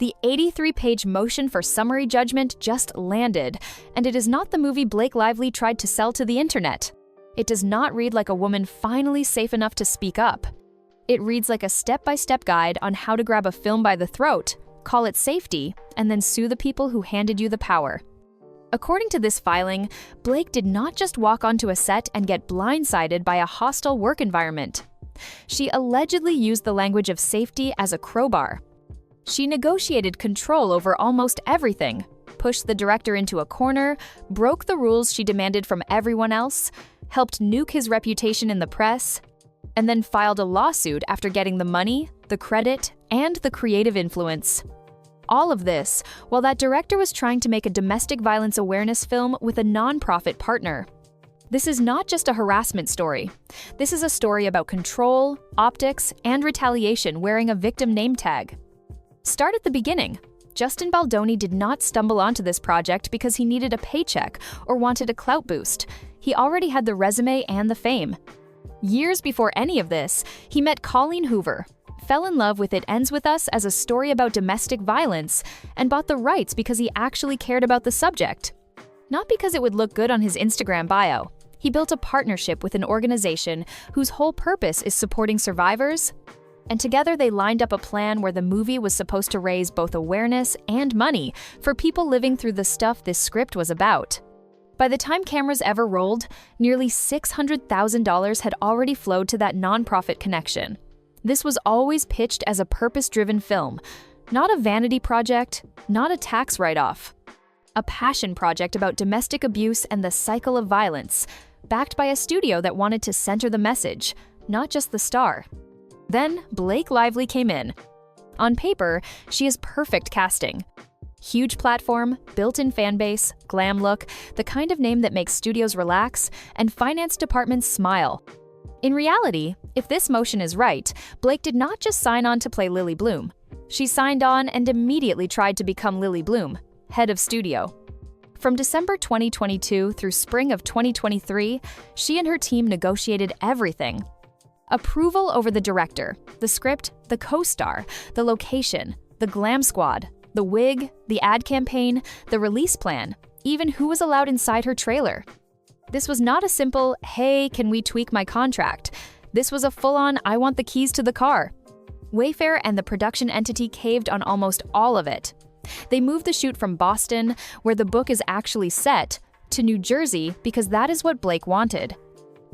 The 83-page motion for summary judgment just landed, and it is not the movie Blake Lively tried to sell to the internet. It does not read like a woman finally safe enough to speak up. It reads like a step-by-step guide on how to grab a film by the throat, call it safety, and then sue the people who handed you the power. According to this filing, Blake did not just walk onto a set and get blindsided by a hostile work environment. She allegedly used the language of safety as a crowbar. She negotiated control over almost everything, pushed the director into a corner, broke the rules she demanded from everyone else, helped nuke his reputation in the press, and then filed a lawsuit after getting the money, the credit, and the creative influence. All of this while that director was trying to make a domestic violence awareness film with a nonprofit partner. This is not just a harassment story. This is a story about control, optics, and retaliation wearing a victim name tag. Start at the beginning. Justin Baldoni did not stumble onto this project because he needed a paycheck or wanted a clout boost. He already had the resume and the fame. Years before any of this, he met Colleen Hoover, fell in love with It Ends With Us as a story about domestic violence, and bought the rights because he actually cared about the subject. Not because it would look good on his Instagram bio. He built a partnership with an organization whose whole purpose is supporting survivors, and together they lined up a plan where the movie was supposed to raise both awareness and money for people living through the stuff this script was about. By the time cameras ever rolled, nearly $600,000 had already flowed to that nonprofit connection. This was always pitched as a purpose-driven film, not a vanity project, not a tax write-off. A passion project about domestic abuse and the cycle of violence, backed by a studio that wanted to center the message, not just the star. Then Blake Lively came in. On paper, she is perfect casting. Huge platform, built-in fan base, glam look, the kind of name that makes studios relax and finance departments smile. In reality, if this motion is right, Blake did not just sign on to play Lily Bloom. She signed on and immediately tried to become Lily Bloom, head of studio. From December 2022 through spring of 2023, she and her team negotiated everything. Approval over the director, the script, the co-star, the location, the glam squad, the wig, the ad campaign, the release plan, even who was allowed inside her trailer. This was not a simple, hey, can we tweak my contract? This was a full-on, I want the keys to the car. Wayfair and the production entity caved on almost all of it. They moved the shoot from Boston, where the book is actually set, to New Jersey because that is what Blake wanted.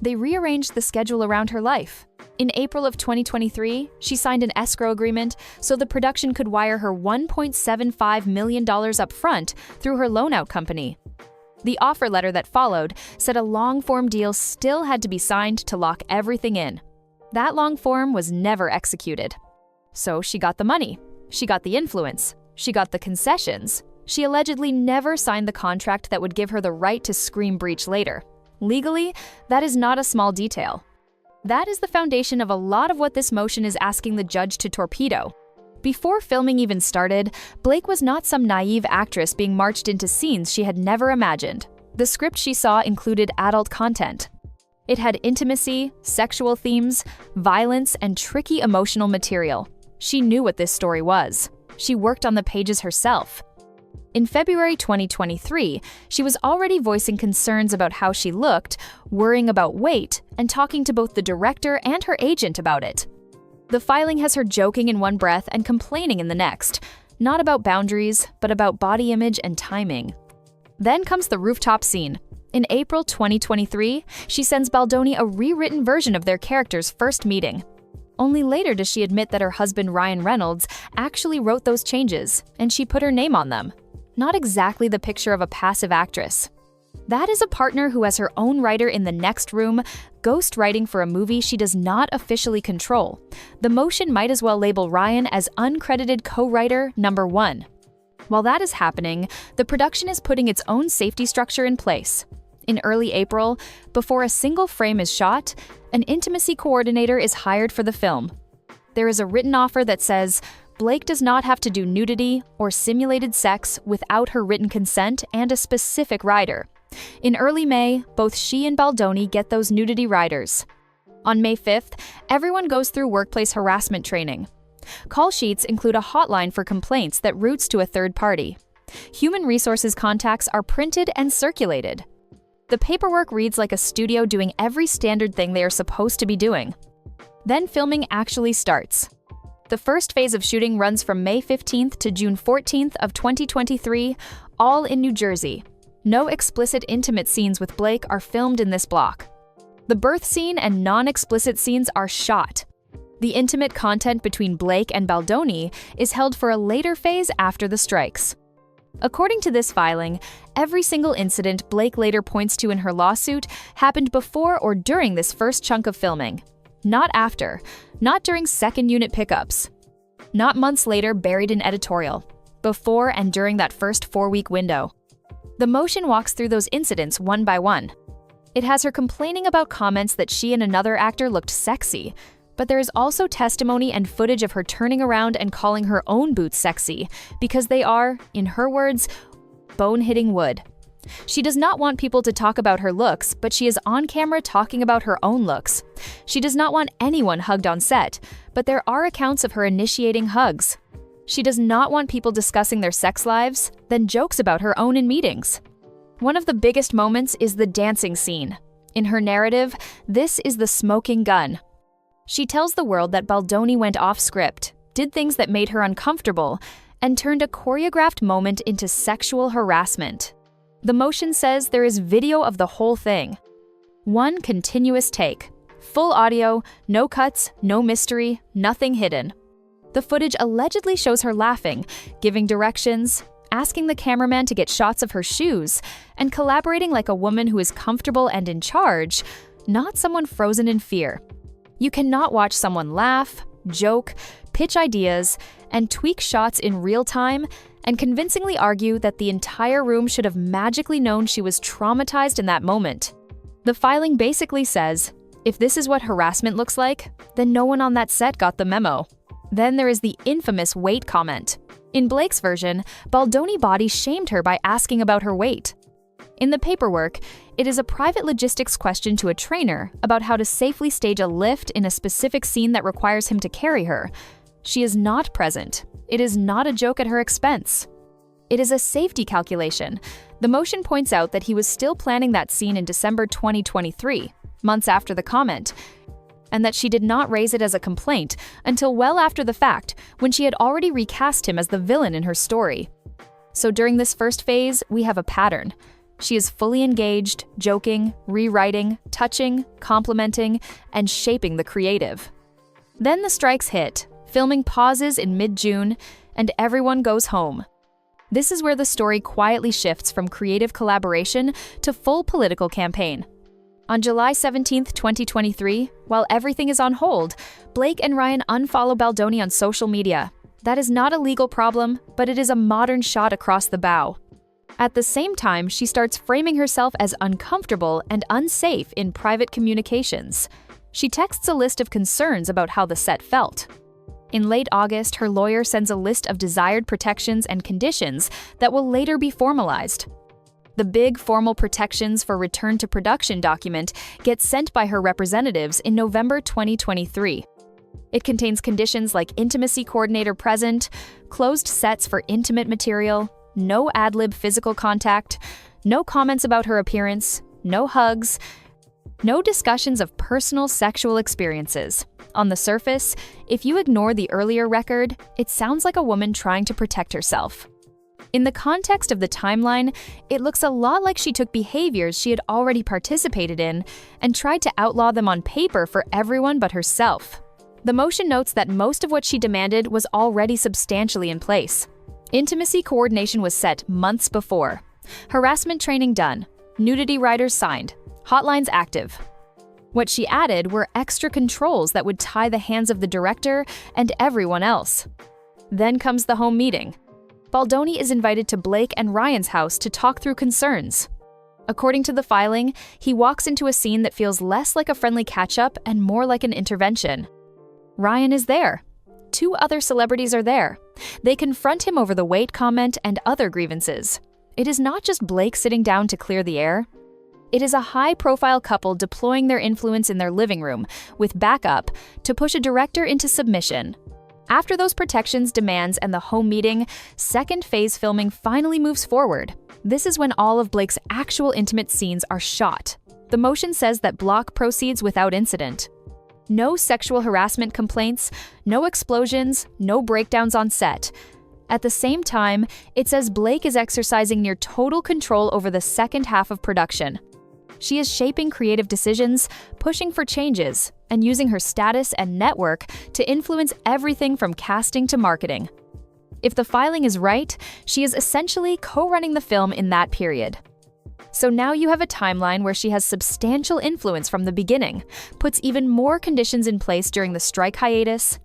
They rearranged the schedule around her life. In April of 2023, she signed an escrow agreement so the production could wire her $1.75 million up front through her loan-out company. The offer letter that followed said a long-form deal still had to be signed to lock everything in. That long form was never executed. So she got the money. She got the influence. She got the concessions. She allegedly never signed the contract that would give her the right to scream breach later. Legally, that is not a small detail. That is the foundation of a lot of what this motion is asking the judge to torpedo. Before filming even started, Blake was not some naive actress being marched into scenes she had never imagined. The script she saw included adult content. It had intimacy, sexual themes, violence, and tricky emotional material. She knew what this story was. She worked on the pages herself. In February 2023, she was already voicing concerns about how she looked, worrying about weight, and talking to both the director and her agent about it. The filing has her joking in one breath and complaining in the next, not about boundaries, but about body image and timing. Then comes the rooftop scene. In April 2023, she sends Baldoni a rewritten version of their character's first meeting. Only later does she admit that her husband Ryan Reynolds actually wrote those changes, and she put her name on them. Not exactly the picture of a passive actress. That is a partner who has her own writer in the next room, ghost writing for a movie she does not officially control. The motion might as well label Ryan as uncredited co-writer number 1. While that is happening, the production is putting its own safety structure in place. In early April, before a single frame is shot, an intimacy coordinator is hired for the film. There is a written offer that says, Blake does not have to do nudity or simulated sex without her written consent and a specific rider. In early May, both she and Baldoni get those nudity riders. On May 5th, everyone goes through workplace harassment training. Call sheets include a hotline for complaints that routes to a third party. Human resources contacts are printed and circulated. The paperwork reads like a studio doing every standard thing they are supposed to be doing. Then filming actually starts. The first phase of shooting runs from May 15th to June 14th of 2023, all in New Jersey. No explicit intimate scenes with Blake are filmed in this block. The birth scene and non-explicit scenes are shot. The intimate content between Blake and Baldoni is held for a later phase after the strikes. According to this filing, every single incident Blake later points to in her lawsuit happened before or during this first chunk of filming. Not after, not during second unit pickups. Not months later buried in editorial. Before and during that first 4-week window. The motion walks through those incidents one by one. It has her complaining about comments that she and another actor looked sexy, but there is also testimony and footage of her turning around and calling her own boots sexy because they are, in her words, bone-hitting wood. She does not want people to talk about her looks, but she is on camera talking about her own looks. She does not want anyone hugged on set, but there are accounts of her initiating hugs. She does not want people discussing their sex lives, then jokes about her own in meetings. One of the biggest moments is the dancing scene. In her narrative, this is the smoking gun. She tells the world that Baldoni went off script, did things that made her uncomfortable, and turned a choreographed moment into sexual harassment. The motion says there is video of the whole thing. One continuous take. Full audio, no cuts, no mystery, nothing hidden. The footage allegedly shows her laughing, giving directions, asking the cameraman to get shots of her shoes, and collaborating like a woman who is comfortable and in charge, not someone frozen in fear. You cannot watch someone laugh, joke, pitch ideas, and tweak shots in real time and convincingly argue that the entire room should have magically known she was traumatized in that moment. The filing basically says, if this is what harassment looks like, then no one on that set got the memo. Then there is the infamous weight comment. In Blake's version, Baldoni body shamed her by asking about her weight. In the paperwork, it is a private logistics question to a trainer about how to safely stage a lift in a specific scene that requires him to carry her. She is not present. It is not a joke at her expense. It is a safety calculation. The motion points out that he was still planning that scene in December 2023, months after the comment, and that she did not raise it as a complaint until well after the fact, when she had already recast him as the villain in her story. So during this first phase, we have a pattern. She is fully engaged, joking, rewriting, touching, complimenting, and shaping the creative. Then the strikes hit, filming pauses in mid-June, and everyone goes home. This is where the story quietly shifts from creative collaboration to full political campaign. On July 17, 2023, while everything is on hold, Blake and Ryan unfollow Baldoni on social media. That is not a legal problem, but it is a modern shot across the bow. At the same time, she starts framing herself as uncomfortable and unsafe in private communications. She texts a list of concerns about how the set felt. In late August, her lawyer sends a list of desired protections and conditions that will later be formalized. The big formal protections for return to production document gets sent by her representatives in November 2023. It contains conditions like intimacy coordinator present, closed sets for intimate material, no ad-lib physical contact, no comments about her appearance, no hugs, no discussions of personal sexual experiences. On the surface, if you ignore the earlier record, it sounds like a woman trying to protect herself. In the context of the timeline, it looks a lot like she took behaviors she had already participated in and tried to outlaw them on paper for everyone but herself. The motion notes that most of what she demanded was already substantially in place. Intimacy coordination was set months before. Harassment training done. Nudity riders signed. Hotlines active. What she added were extra controls that would tie the hands of the director and everyone else. Then comes the home meeting. Baldoni is invited to Blake and Ryan's house to talk through concerns. According to the filing, he walks into a scene that feels less like a friendly catch-up and more like an intervention. Ryan is there. 2 other celebrities are there. They confront him over the weight comment and other grievances. It is not just Blake sitting down to clear the air. It is a high-profile couple deploying their influence in their living room, with backup, to push a director into submission. After those protections, demands, and the home meeting, second phase filming finally moves forward. This is when all of Blake's actual intimate scenes are shot. The motion says that block proceeds without incident. No sexual harassment complaints, no explosions, no breakdowns on set. At the same time, it says Blake is exercising near total control over the second half of production. She is shaping creative decisions, pushing for changes, and using her status and network to influence everything from casting to marketing. If the filing is right, she is essentially co-running the film in that period. So now you have a timeline where she has substantial influence from the beginning, puts even more conditions in place during the strike hiatus,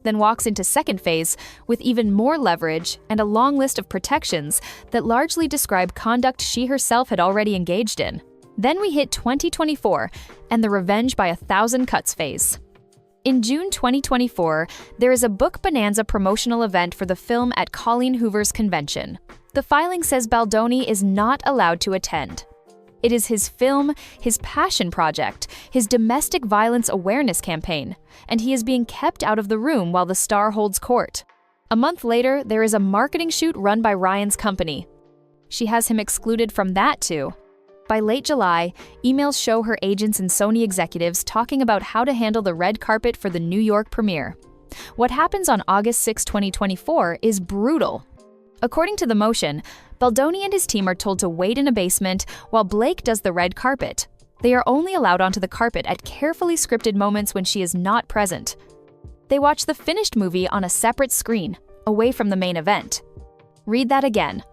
then walks into second phase with even more leverage and a long list of protections that largely describe conduct she herself had already engaged in. Then we hit 2024 and the revenge by 1,000 cuts phase. In June 2024, there is a book bonanza promotional event for the film at Colleen Hoover's convention. The filing says Baldoni is not allowed to attend. It is his film, his passion project, his domestic violence awareness campaign, and he is being kept out of the room while the star holds court. A month later, there is a marketing shoot run by Ryan's company. She has him excluded from that too. By late July, emails show her agents and Sony executives talking about how to handle the red carpet for the New York premiere. What happens on August 6, 2024 is brutal. According to the motion, Baldoni and his team are told to wait in a basement while Blake does the red carpet. They are only allowed onto the carpet at carefully scripted moments when she is not present. They watch the finished movie on a separate screen, away from the main event. Read that again.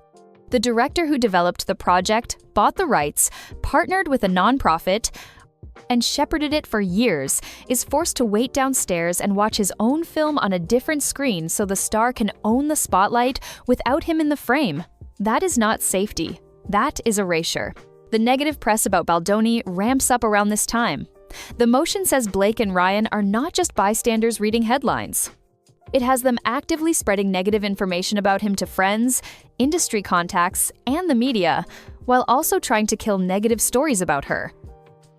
The director who developed the project, bought the rights, partnered with a nonprofit, and shepherded it for years, is forced to wait downstairs and watch his own film on a different screen so the star can own the spotlight without him in the frame. That is not safety. That is erasure. The negative press about Baldoni ramps up around this time. The motion says Blake and Ryan are not just bystanders reading headlines. It has them actively spreading negative information about him to friends, industry contacts, and the media, while also trying to kill negative stories about her.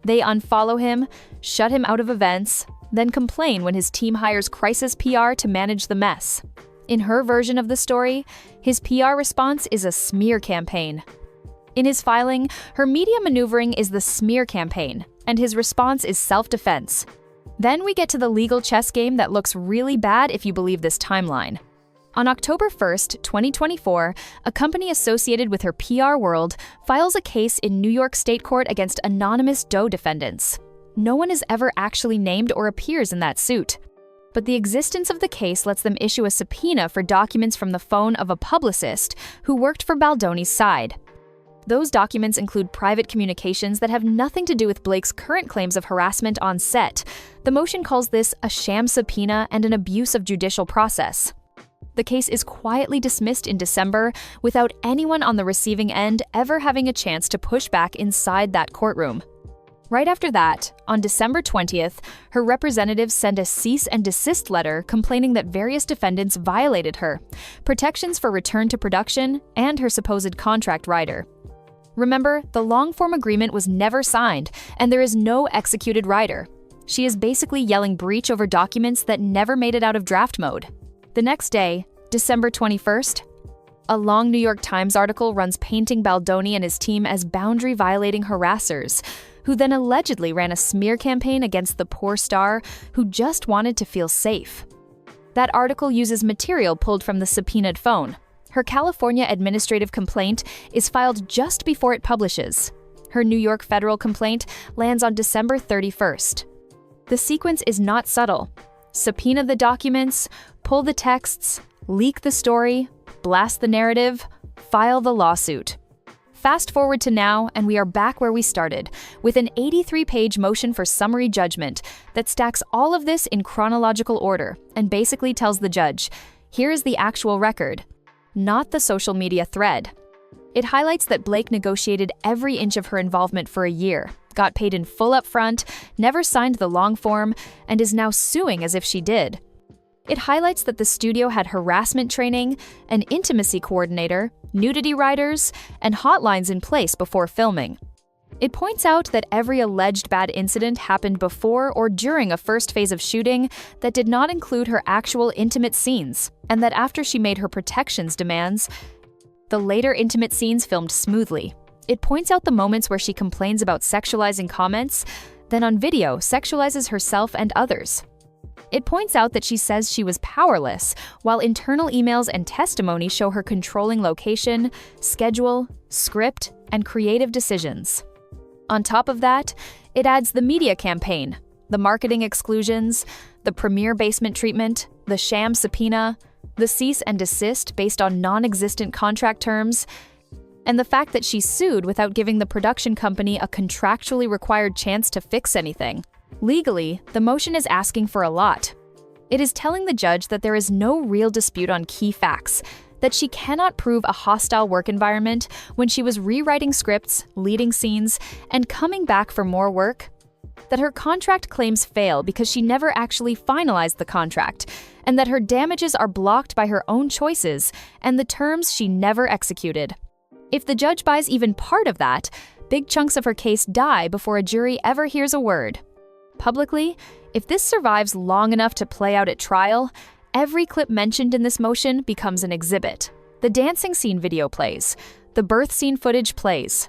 They unfollow him, shut him out of events, then complain when his team hires crisis PR to manage the mess. In her version of the story, his PR response is a smear campaign. In his filing, her media maneuvering is the smear campaign, and his response is self-defense. Then we get to the legal chess game that looks really bad if you believe this timeline. On October 1st, 2024, a company associated with her PR world files a case in New York State Court against anonymous Doe defendants. No one is ever actually named or appears in that suit. But the existence of the case lets them issue a subpoena for documents from the phone of a publicist who worked for Baldoni's side. Those documents include private communications that have nothing to do with Blake's current claims of harassment on set. The motion calls this a sham subpoena and an abuse of judicial process. The case is quietly dismissed in December without anyone on the receiving end ever having a chance to push back inside that courtroom. Right after that, on December 20th, her representatives send a cease and desist letter complaining that various defendants violated her, protections for return to production, and her supposed contract rider. Remember, the long-form agreement was never signed, and there is no executed rider. She is basically yelling breach over documents that never made it out of draft mode. The next day, December 21st, a long New York Times article runs painting Baldoni and his team as boundary-violating harassers, who then allegedly ran a smear campaign against the poor star who just wanted to feel safe. That article uses material pulled from the subpoenaed phone. Her California administrative complaint is filed just before it publishes. Her New York federal complaint lands on December 31st. The sequence is not subtle. Subpoena the documents, pull the texts, leak the story, blast the narrative, file the lawsuit. Fast forward to now, and we are back where we started, with an 83-page motion for summary judgment that stacks all of this in chronological order and basically tells the judge, here is the actual record, not the social media thread. It highlights that Blake negotiated every inch of her involvement for a year, got paid in full upfront, never signed the long form, and is now suing as if she did. It highlights that the studio had harassment training, an intimacy coordinator, nudity writers, and hotlines in place before filming. It points out that every alleged bad incident happened before or during a first phase of shooting that did not include her actual intimate scenes, and that after she made her protections demands, the later intimate scenes filmed smoothly. It points out the moments where she complains about sexualizing comments, then on video sexualizes herself and others. It points out that she says she was powerless, while internal emails and testimony show her controlling location, schedule, script, and creative decisions. On top of that, it adds the media campaign, the marketing exclusions, the premiere basement treatment, the sham subpoena, the cease and desist based on non-existent contract terms, and the fact that she sued without giving the production company a contractually required chance to fix anything. Legally, the motion is asking for a lot. It is telling the judge that there is no real dispute on key facts, that she cannot prove a hostile work environment when she was rewriting scripts, leading scenes, and coming back for more work, that her contract claims fail because she never actually finalized the contract, and that her damages are blocked by her own choices and the terms she never executed. If the judge buys even part of that, big chunks of her case die before a jury ever hears a word. Publicly, if this survives long enough to play out at trial, every clip mentioned in this motion becomes an exhibit. The dancing scene video plays. The birth scene footage plays.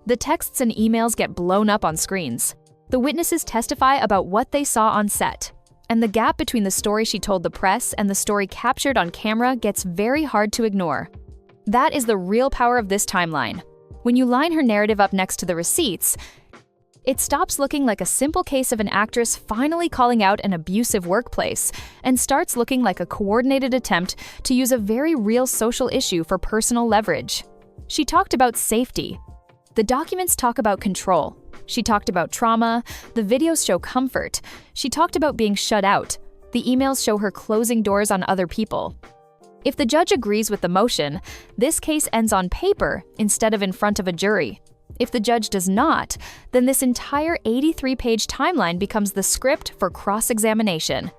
The texts and emails get blown up on screens. The witnesses testify about what they saw on set. And the gap between the story she told the press and the story captured on camera gets very hard to ignore. That is the real power of this timeline. When you line her narrative up next to the receipts, it stops looking like a simple case of an actress finally calling out an abusive workplace and starts looking like a coordinated attempt to use a very real social issue for personal leverage. She talked about safety. The documents talk about control. She talked about trauma. The videos show comfort. She talked about being shut out. The emails show her closing doors on other people. If the judge agrees with the motion, this case ends on paper instead of in front of a jury. If the judge does not, then this entire 83-page timeline becomes the script for cross-examination.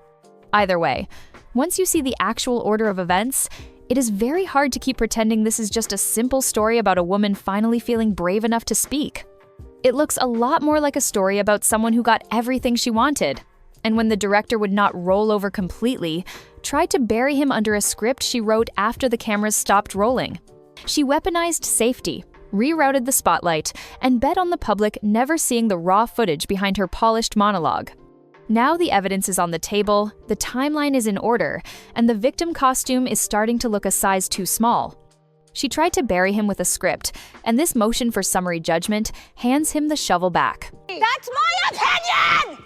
Either way, once you see the actual order of events, it is very hard to keep pretending this is just a simple story about a woman finally feeling brave enough to speak. It looks a lot more like a story about someone who got everything she wanted, and when the director would not roll over completely, tried to bury him under a script she wrote after the cameras stopped rolling. She weaponized safety, rerouted the spotlight, and bet on the public never seeing the raw footage behind her polished monologue. Now the evidence is on the table, the timeline is in order, and the victim costume is starting to look a size too small. She tried to bury him with a script, and this motion for summary judgment hands him the shovel back. That's my opinion!